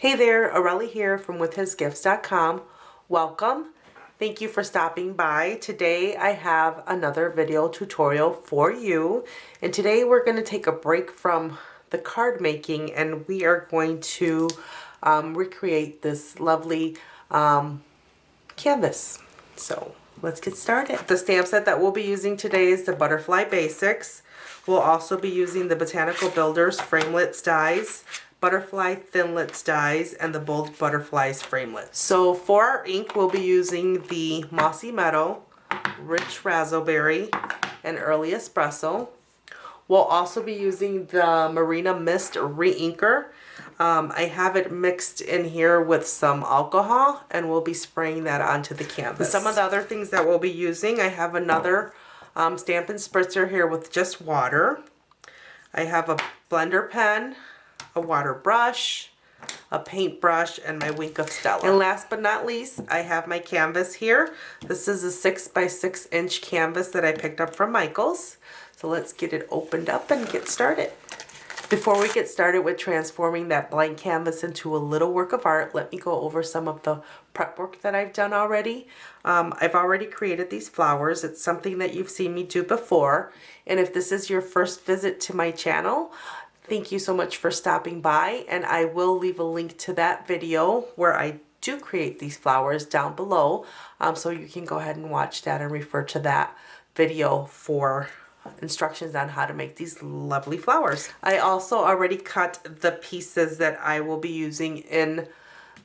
Hey there, Aurelie here from withhisgifts.com. Welcome. Thank you for stopping by. Today I have another video tutorial for you. And today we're going to take a break from the card making and we are going to recreate this lovely canvas. So let's get started. The stamp set that we'll be using today is the Butterfly Basics. We'll also be using the Botanical Builders Framelits dies, Butterfly Thinlits dies, and the Bold Butterflies Framelits. So for our ink, we'll be using the Mossy Meadow, Rich Razzleberry, and Early Espresso. We'll also be using the Marina Mist Re-Inker. I have it mixed in here with some alcohol, and we'll be spraying that onto the canvas. Some of the other things that we'll be using, I have another Stampin' Spritzer here with just water. I have a blender pen, a water brush, a paintbrush, and my Wink of Stella. And last but not least, I have my canvas here. This is a 6 by 6 inch canvas that I picked up from Michaels. So let's get it opened up and get started. Before we get started with transforming that blank canvas into a little work of art, let me go over some of the prep work that I've done already. I've already created these flowers. It's something that you've seen me do before. And if this is your first visit to my channel, thank you so much for stopping by. And I will leave a link to that video where I do create these flowers down below. So you can go ahead and watch that and refer to that video for instructions on how to make these lovely flowers. I also already cut the pieces that I will be using in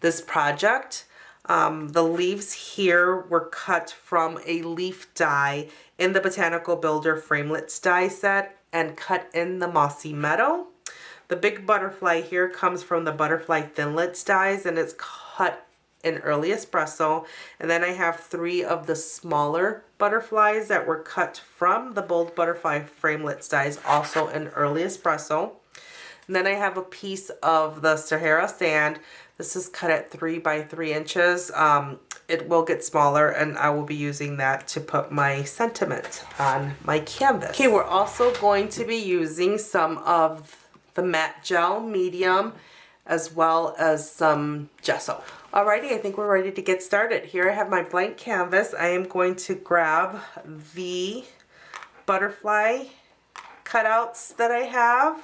this project. The leaves here were cut from a leaf die in the Botanical Builder Framelits die set and cut in the Mossy Meadow. The big butterfly here comes from the Butterfly Thinlits dies and it's cut in Early Espresso. And then I have 3 of the smaller butterflies that were cut from the Bold Butterfly Framelits dies, also in Early Espresso. And then I have a piece of the Sahara sand. This is cut at 3 by 3 inches. It will get smaller and I will be using that to put my sentiment on my canvas. Okay, we're also going to be using some of the matte gel medium as well as some gesso. Alrighty, I think we're ready to get started. Here I have my blank canvas. I am going to grab the butterfly cutouts that I have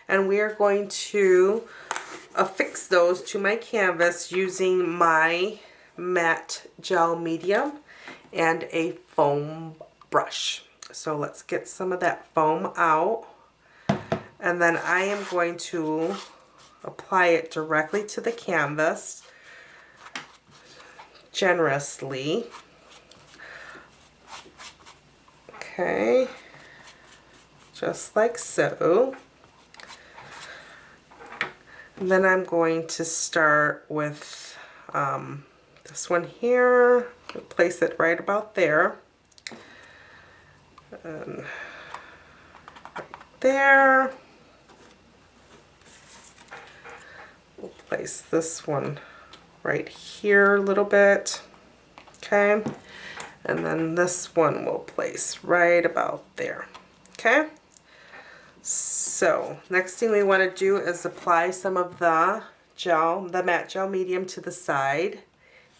and we are going to affix those to my canvas using my matte gel medium and a foam brush. So let's get some of that foam out and then I am going to apply it directly to the canvas generously. Okay, just like so. And then I'm going to start with this one here, place it right about there. And right there. We'll place this one right here a little bit. Okay. And then this one we'll place right about there. Okay. So next thing we want to do is apply some of the gel, the matte gel medium to the side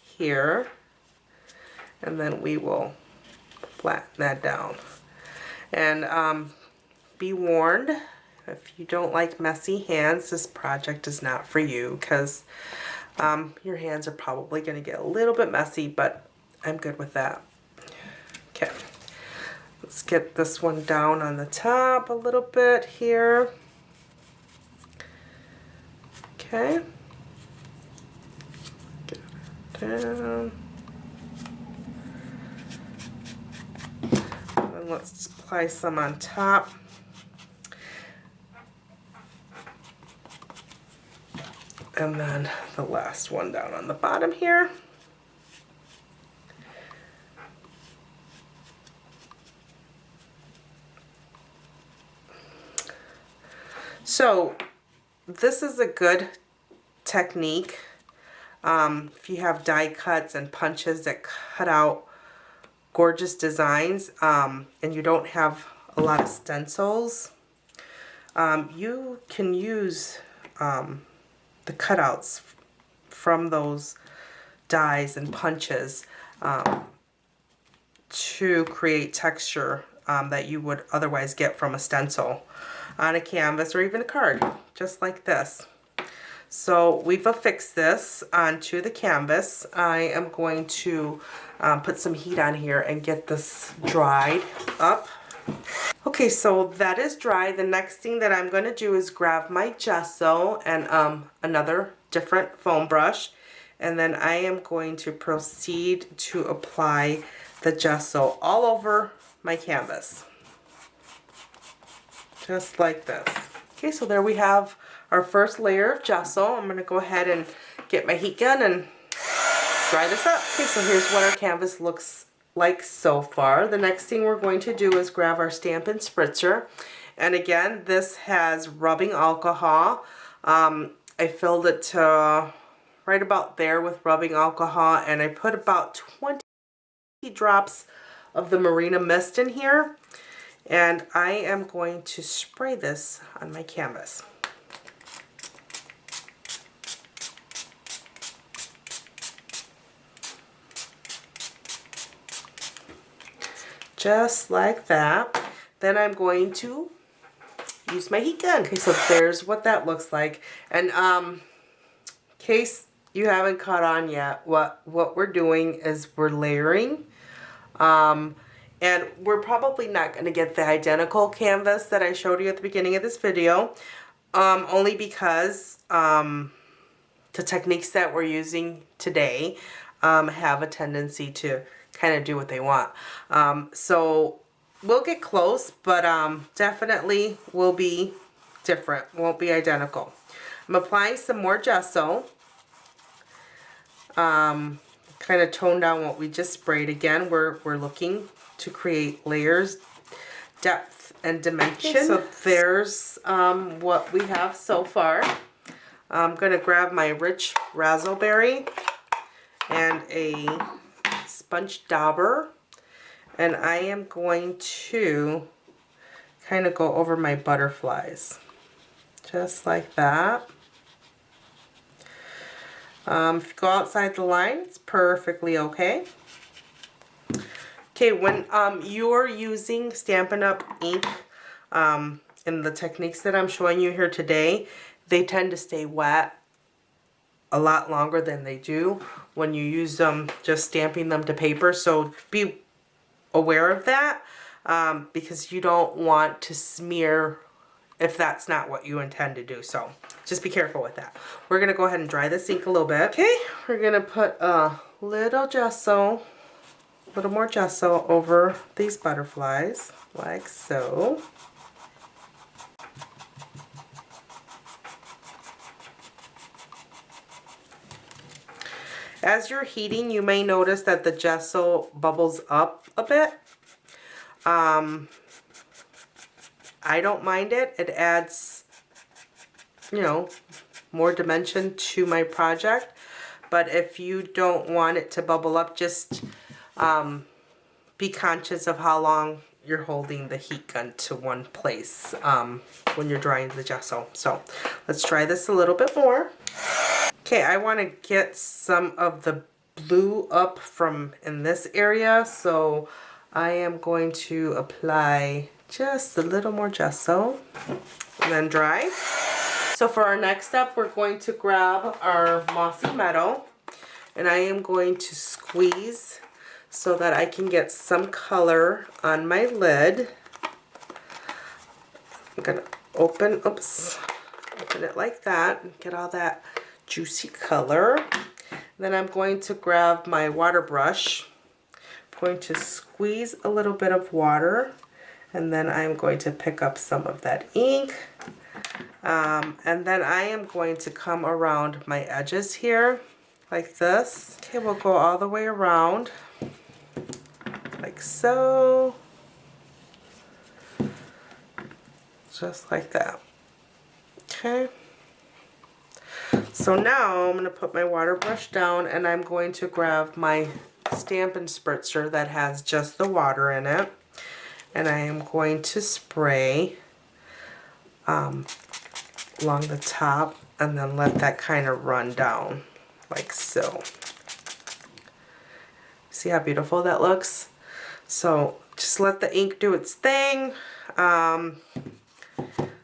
here. And then we will flatten that down. And be warned, if you don't like messy hands, this project is not for you because your hands are probably going to get a little bit messy, but I'm good with that. Okay, let's get this one down on the top a little bit here. Okay, get it down. And then let's apply some on top. And then the last one down on the bottom here. So this is a good technique if you have die cuts and punches that cut out gorgeous designs and you don't have a lot of stencils. You can use the cutouts from those dies and punches to create texture that you would otherwise get from a stencil on a canvas or even a card, just like this. So we've affixed this onto the canvas. I am going to put some heat on here and get this dried up. Okay, so that is dry. The next thing that I'm going to do is grab my gesso and another different foam brush, and then I am going to proceed to apply the gesso all over my canvas, just like this. Okay, so there we have our first layer of gesso. I'm going to go ahead and get my heat gun and dry this up. Okay, so here's what our canvas looks like so far. The next thing we're going to do is grab our Stampin' spritzer, and again, this has rubbing alcohol. I filled it to right about there with rubbing alcohol, and I put about 20 drops of the Marina Mist in here, and I am going to spray this on my canvas. Just like that. Then I'm going to use my heat gun. Okay, so there's what that looks like. And in case you haven't caught on yet, what we're doing is we're layering. And we're probably not going to get the identical canvas that I showed you at the beginning of this video, only because the techniques that we're using today have a tendency to kind of do what they want. So we'll get close, but definitely will be different, won't be identical. I'm applying some more gesso, kind of tone down what we just sprayed. Again, we're looking to create layers, depth, and dimension. Okay, so there's what we have so far. I'm going to grab my rich razzleberry and a sponge dauber, and I am going to kind of go over my butterflies, just like that. If you go outside the line, it's perfectly okay. Okay, when you're using Stampin' Up! Ink in the techniques that I'm showing you here today, they tend to stay wet a lot longer than they do when you use them just stamping them to paper. So be aware of that because you don't want to smear if that's not what you intend to do. So just be careful with that. We're going to go ahead and dry this ink a little bit. Okay, we're going to put a little more gesso over these butterflies, like so. As you're heating, you may notice that the gesso bubbles up a bit. I don't mind it. It adds, you know, more dimension to my project. But if you don't want it to bubble up, just be conscious of how long you're holding the heat gun to one place when you're drying the gesso. So let's try this a little bit more. Okay, I want to get some of the blue up from in this area, so I am going to apply just a little more gesso and then dry. So for our next step, we're going to grab our mossy meadow, and I am going to squeeze so that I can get some color on my lid. I'm going to open it like that and get all that juicy color. Then I'm going to grab my water brush. I'm going to squeeze a little bit of water, and then I'm going to pick up some of that ink. And then I am going to come around my edges here like this. Okay, we'll go all the way around like so. Just like that. Okay. So now I'm going to put my water brush down, and I'm going to grab my Stampin' spritzer that has just the water in it, and I am going to spray along the top and then let that kind of run down like so. See how beautiful that looks? So just let the ink do its thing,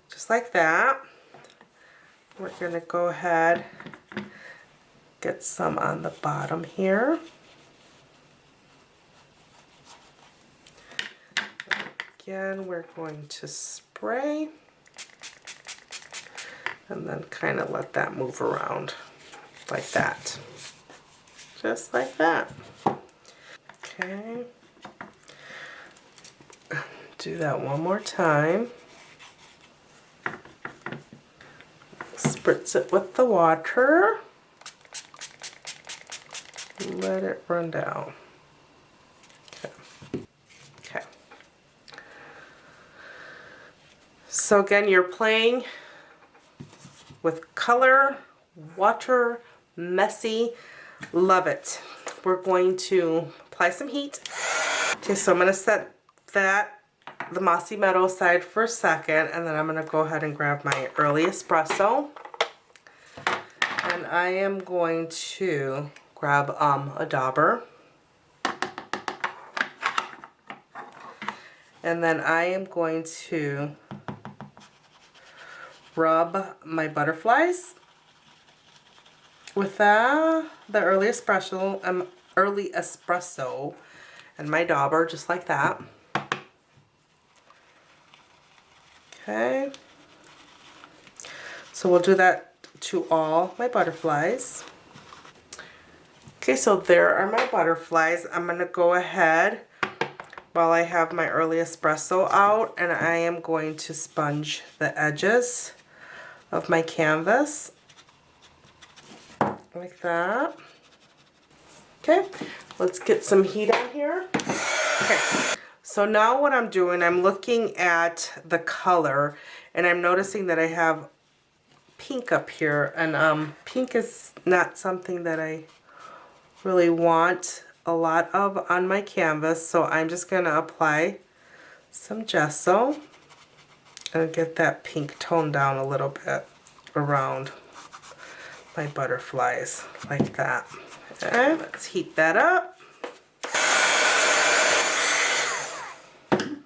just like that. We're gonna go ahead, get some on the bottom here. Again, we're going to spray and then kind of let that move around like that. Just like that. Okay. Do that one more time. Spritz it with the water. Let it run down. Okay. Okay. So again, you're playing with color, water, messy. Love it. We're going to apply some heat. Okay, so I'm going to set the Mossy Meadow aside for a second, and then I'm going to go ahead and grab my early espresso. And I am going to grab a dauber. And then I am going to rub my butterflies with the early espresso and my dauber, just like that. Okay. So we'll do that to all my butterflies. Okay, so there are my butterflies. I'm going to go ahead while I have my early espresso out, and I am going to sponge the edges of my canvas like that. Okay, let's get some heat on here. Okay, so now what I'm doing, I'm looking at the color and I'm noticing that I have pink up here, and pink is not something that I really want a lot of on my canvas, so I'm just going to apply some gesso and get that pink tone down a little bit around my butterflies like that. Okay, let's heat that up. Okay,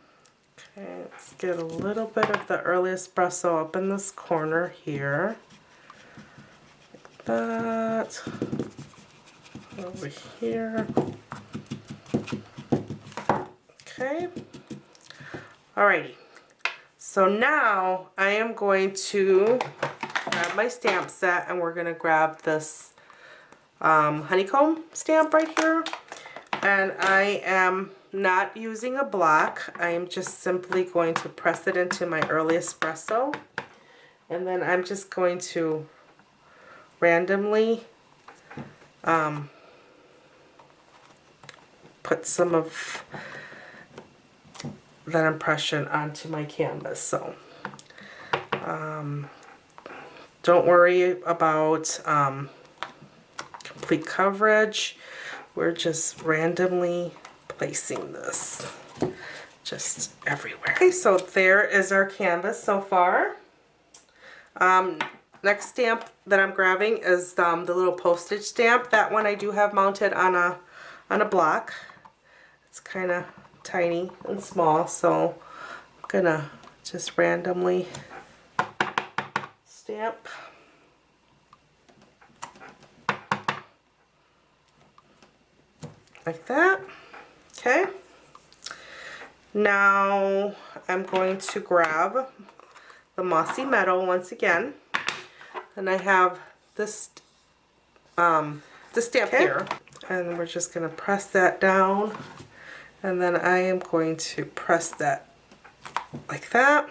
let's get a little bit of the early espresso up in this corner here. Like that. Over here. Okay. Alrighty. So now I am going to grab my stamp set, and we're going to grab this honeycomb stamp right here. And I am not using a block. I am just simply going to press it into my early espresso. And then I'm just going to randomly put some of that impression onto my canvas. So don't worry about complete coverage. We're just randomly placing this just everywhere. Okay, so there is our canvas so far. Next stamp that I'm grabbing is the little postage stamp. That one I do have mounted on a block. It's kind of tiny and small, so I'm gonna just randomly stamp. Like that. Okay. Now I'm going to grab the Mossy Meadow once again, and I have this stamp here, and we're just going to press that down, and then I am going to press that like that,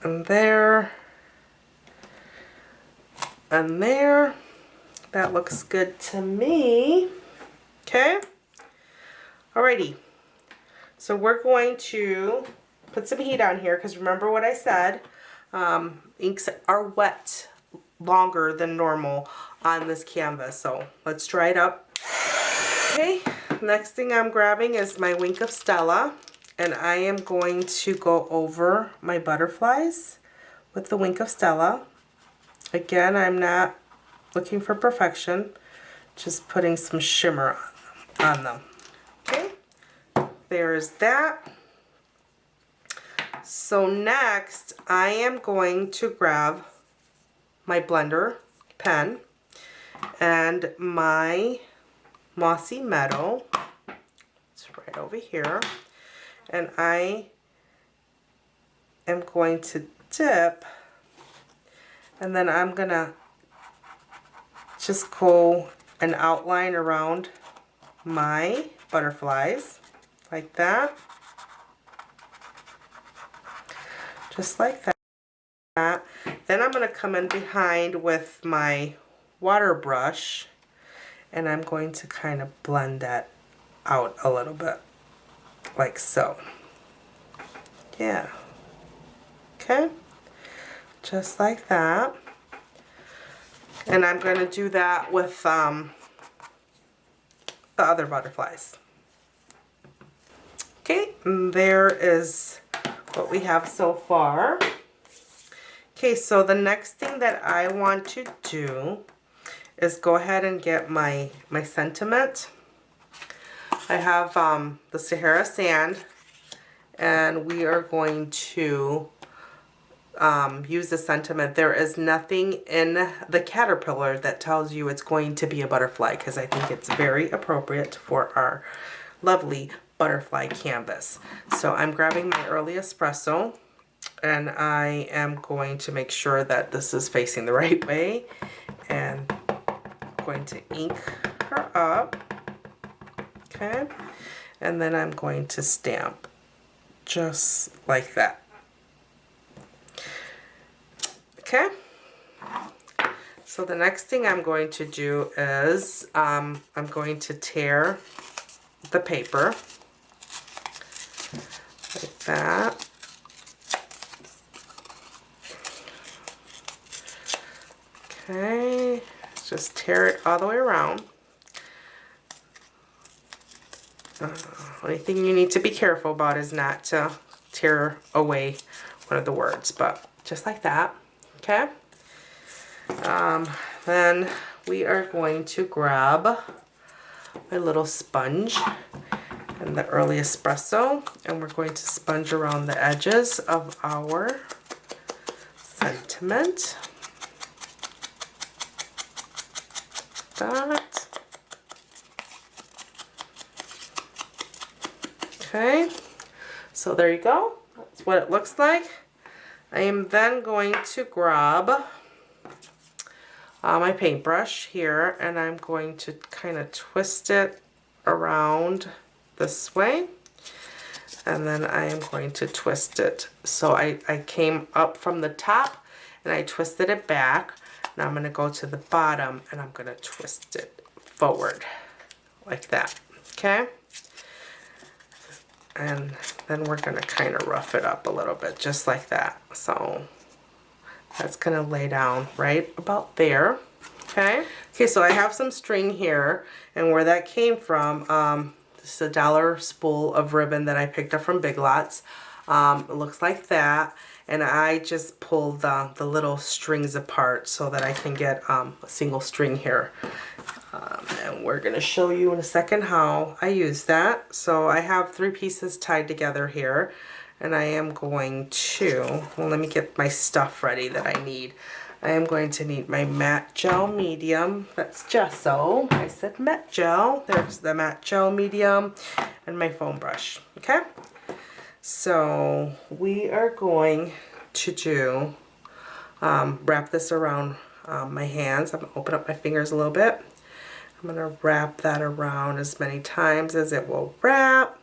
and there, and there. That looks good to me. Okay. Alrighty. So we're going to put some heat on here, because remember what I said, inks are wet longer than normal on this canvas. So let's dry it up. Okay, next thing I'm grabbing is my Wink of Stella, and I am going to go over my butterflies with the Wink of Stella. Again, I'm not looking for perfection, just putting some shimmer on them. Okay, there's that. So next, I am going to grab my blender pen and my Mossy Meadow. It's right over here. And I am going to dip, and then I'm gonna just go an outline around my butterflies like that. Just like that. Then I'm going to come in behind with my water brush, and I'm going to kind of blend that out a little bit, like so. Yeah. Okay. Just like that. And I'm going to do that with the other butterflies. Okay, and there is what we have so far. Okay, so the next thing that I want to do is go ahead and get my sentiment. I have the Sahara sand, and we are going to use the sentiment. There is nothing in the caterpillar that tells you it's going to be a butterfly, because I think it's very appropriate for our lovely butterfly canvas. So I'm grabbing my early espresso, and I am going to make sure that this is facing the right way, and I'm going to ink her up. Okay, and then I'm going to stamp just like that. Okay, so the next thing I'm going to do is I'm going to tear the paper like that. Okay, just tear it all the way around. Only thing you need to be careful about is not to tear away one of the words, but just like that. Okay. Then we are going to grab my little sponge and the early espresso, and we're going to sponge around the edges of our sentiment. That. Okay, so there you go. That's what it looks like. I am then going to grab my paintbrush here, and I'm going to kind of twist it around this way, and then I am going to twist it. So I came up from the top and I twisted it back. Now I'm going to go to the bottom and I'm going to twist it forward like that. Okay, and then we're going to kind of rough it up a little bit just like that. So that's going to lay down right about there. Okay, so I have some string here, and where that came from, this is a $1 spool of ribbon that I picked up from Big Lots. It looks like that, and I just pulled the little strings apart so that I can get a single string here. And we're going to show you in a second how I use that. So I have 3 pieces tied together here, and I am going to, well, let me get my stuff ready that I need. I am going to need my matte gel medium, that's gesso, I said matte gel, there's the matte gel medium, and my foam brush. Okay, so we are going to do, wrap this around my hands. I'm going to open up my fingers a little bit. I'm going to wrap that around as many times as it will wrap.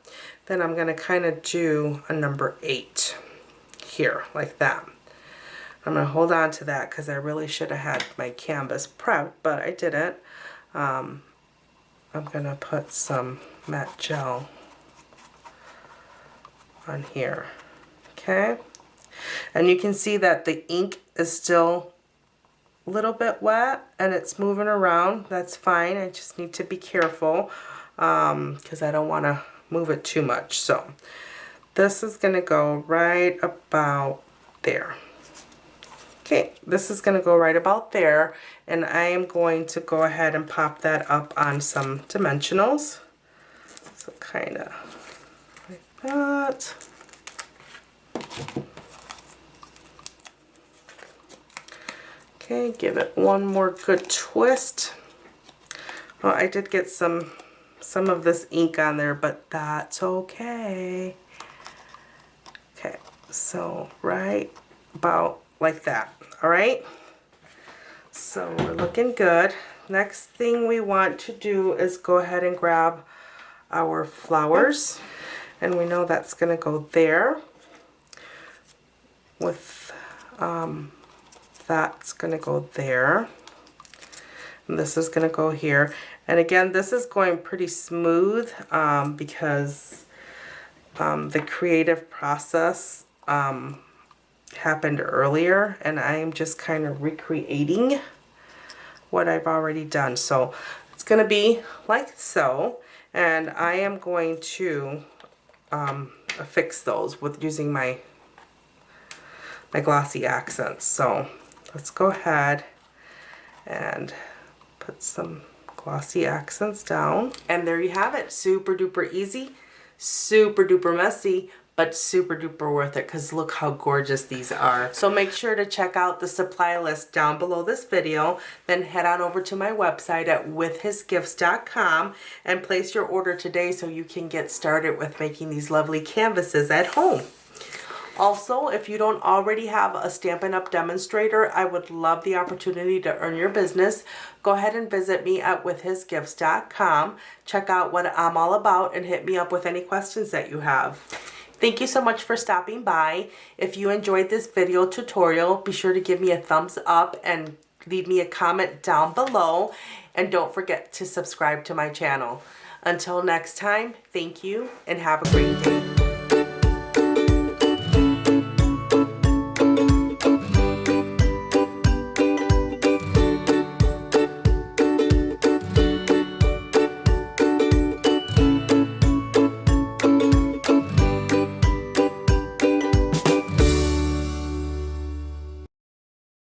Then I'm going to kind of do a number 8 here, like that. I'm going to hold on to that because I really should have had my canvas prepped, but I didn't. I'm going to put some matte gel on here. Okay? And you can see that the ink is still a little bit wet and it's moving around. That's fine. I just need to be careful because I don't want to move it too much. So this is going to go right about there. Okay, this is going to go right about there, and I am going to go ahead and pop that up on some dimensionals. So kind of like that. Okay, give it one more good twist. Well, I did get some of this ink on there, but that's okay. Okay, so right about like that. All right, so we're looking good. Next thing we want to do is go ahead and grab our flowers, and we know that's going to go there with that's going to go there, and this is going to go here. And again, this is going pretty smooth because the creative process happened earlier, and I am just kind of recreating what I've already done. So it's going to be like so, and I am going to affix those with using my glossy accents. So let's go ahead and put some glossy accents down, and there you have it. Super duper easy, super duper messy, but super duper worth it, because look how gorgeous these are. So make sure to check out the supply list down below this video, then head on over to my website at withhisgifts.com and place your order today so you can get started with making these lovely canvases at home. Also, if you don't already have a Stampin' Up! Demonstrator, I would love the opportunity to earn your business. Go ahead and visit me at withhisgifts.com. Check out what I'm all about and hit me up with any questions that you have. Thank you so much for stopping by. If you enjoyed this video tutorial, be sure to give me a thumbs up and leave me a comment down below. And don't forget to subscribe to my channel. Until next time, thank you and have a great day.